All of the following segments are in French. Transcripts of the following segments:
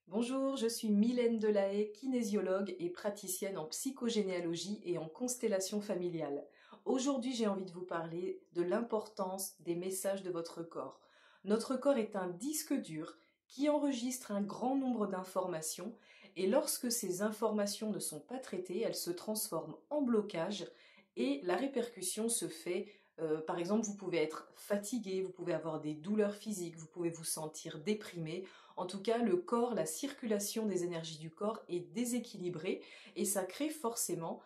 Bonjour, je suis Mylène Delahaye, kinésiologue et praticienne en psychogénéalogie et en constellation familiale. Aujourd'hui, j'ai envie de vous parler de l'importance des messages de votre corps. Notre corps est un disque dur qui enregistre un grand nombre d'informations et lorsque ces informations ne sont pas traitées, elles se transforment en blocage et la répercussion se fait. Par exemple, vous pouvez être fatigué, vous pouvez avoir des douleurs physiques, vous pouvez vous sentir déprimé. En tout cas, le corps, la circulation des énergies du corps est déséquilibrée et ça crée forcément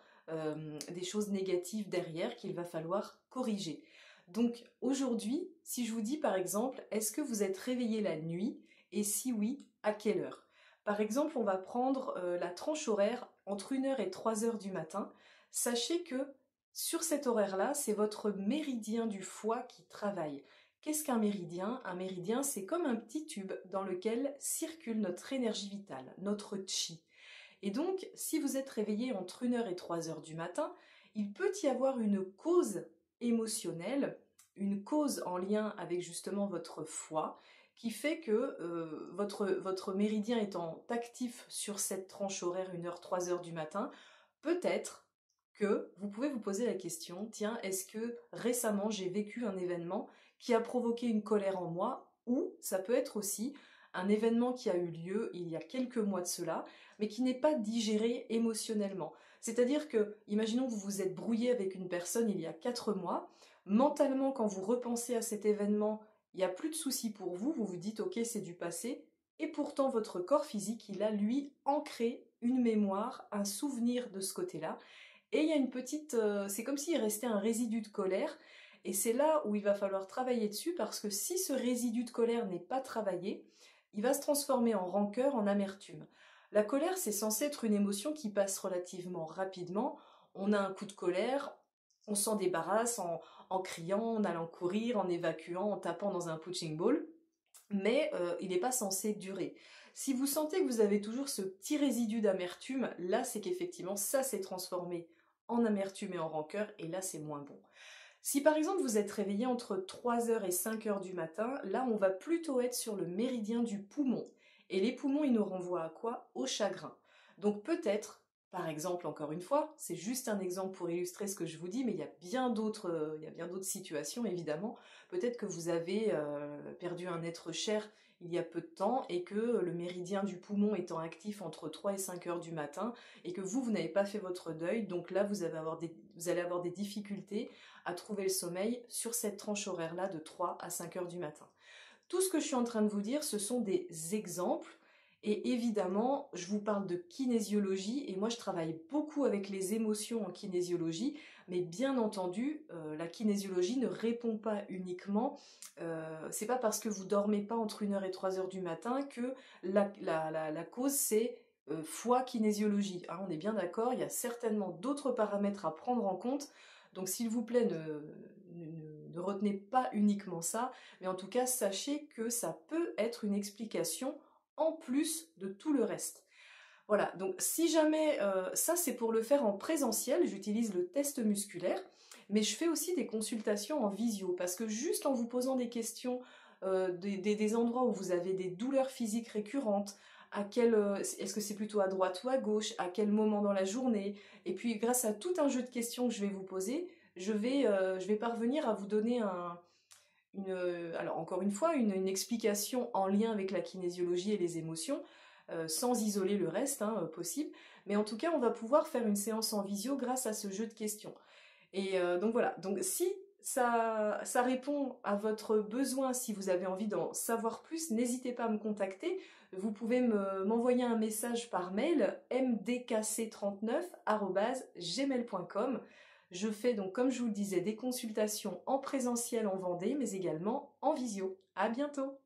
des choses négatives derrière qu'il va falloir corriger. Donc aujourd'hui, si je vous dis par exemple, est-ce que vous êtes réveillé la nuit et si oui, à quelle heure? Par exemple, on va prendre la tranche horaire entre 1 heure et 3 heures du matin. Sachez que sur cet horaire-là, c'est votre méridien du foie qui travaille. Qu'est-ce qu'un méridien? Un méridien, c'est comme un petit tube dans lequel circule notre énergie vitale, notre chi. Et donc, si vous êtes réveillé entre 1 heure et 3 heures du matin, il peut y avoir une cause émotionnelle, une cause en lien avec justement votre foie, qui fait que votre méridien étant actif sur cette tranche horaire 1 heure, 3 heures du matin, peut-être que vous pouvez vous poser la question, tiens, est-ce que récemment j'ai vécu un événement qui a provoqué une colère en moi, ou ça peut être aussi un événement qui a eu lieu il y a quelques mois de cela, mais qui n'est pas digéré émotionnellement. C'est-à-dire que, imaginons que vous vous êtes brouillé avec une personne il y a 4 mois, mentalement quand vous repensez à cet événement, il n'y a plus de soucis pour vous, vous vous dites ok c'est du passé, et pourtant votre corps physique, il a lui ancré une mémoire, un souvenir de ce côté-là, et il y a une petite, c'est comme s'il restait un résidu de colère, et c'est là où il va falloir travailler dessus, parce que si ce résidu de colère n'est pas travaillé, il va se transformer en rancœur, en amertume. La colère, c'est censé être une émotion qui passe relativement rapidement. On a un coup de colère, on s'en débarrasse en criant, en allant courir, en évacuant, en tapant dans un punching ball, mais il n'est pas censé durer. Si vous sentez que vous avez toujours ce petit résidu d'amertume, là c'est qu'effectivement ça s'est transformé en amertume et en rancœur, et là c'est moins bon. Si par exemple vous êtes réveillé entre 3 heures et 5 heures du matin, là on va plutôt être sur le méridien du poumon. Et les poumons, ils nous renvoient à quoi? Au chagrin. Donc peut-être, par exemple, encore une fois, c'est juste un exemple pour illustrer ce que je vous dis, mais il y a bien d'autres situations évidemment. Peut-être que vous avez perdu un être cher il y a peu de temps et que le méridien du poumon étant actif entre 3 et 5 heures du matin et que vous n'avez pas fait votre deuil, donc là vous allez avoir des difficultés à trouver le sommeil sur cette tranche horaire-là de 3 à 5 heures du matin. Tout ce que je suis en train de vous dire, ce sont des exemples. Et évidemment, je vous parle de kinésiologie et moi je travaille beaucoup avec les émotions en kinésiologie, mais bien entendu, la kinésiologie ne répond pas uniquement, c'est pas parce que vous dormez pas entre 1 heure et 3 heures du matin que la cause c'est foie kinésiologie. Hein, on est bien d'accord, il y a certainement d'autres paramètres à prendre en compte, donc s'il vous plaît, ne retenez pas uniquement ça, mais en tout cas, sachez que ça peut être une explication en plus de tout le reste. Voilà, donc si jamais, ça c'est pour le faire en présentiel, j'utilise le test musculaire, mais je fais aussi des consultations en visio, parce que juste en vous posant des questions, des endroits où vous avez des douleurs physiques récurrentes, est-ce que c'est plutôt à droite ou à gauche, à quel moment dans la journée, et puis grâce à tout un jeu de questions que je vais vous poser, je vais parvenir à vous donner alors encore une fois, une explication en lien avec la kinésiologie et les émotions, sans isoler le reste possible. Mais en tout cas, on va pouvoir faire une séance en visio grâce à ce jeu de questions. Et donc voilà, donc si ça répond à votre besoin, si vous avez envie d'en savoir plus, n'hésitez pas à me contacter. Vous pouvez m'envoyer un message par mail mdkc39@gmail.com. Je fais donc, comme je vous le disais, des consultations en présentiel en Vendée, mais également en visio. À bientôt!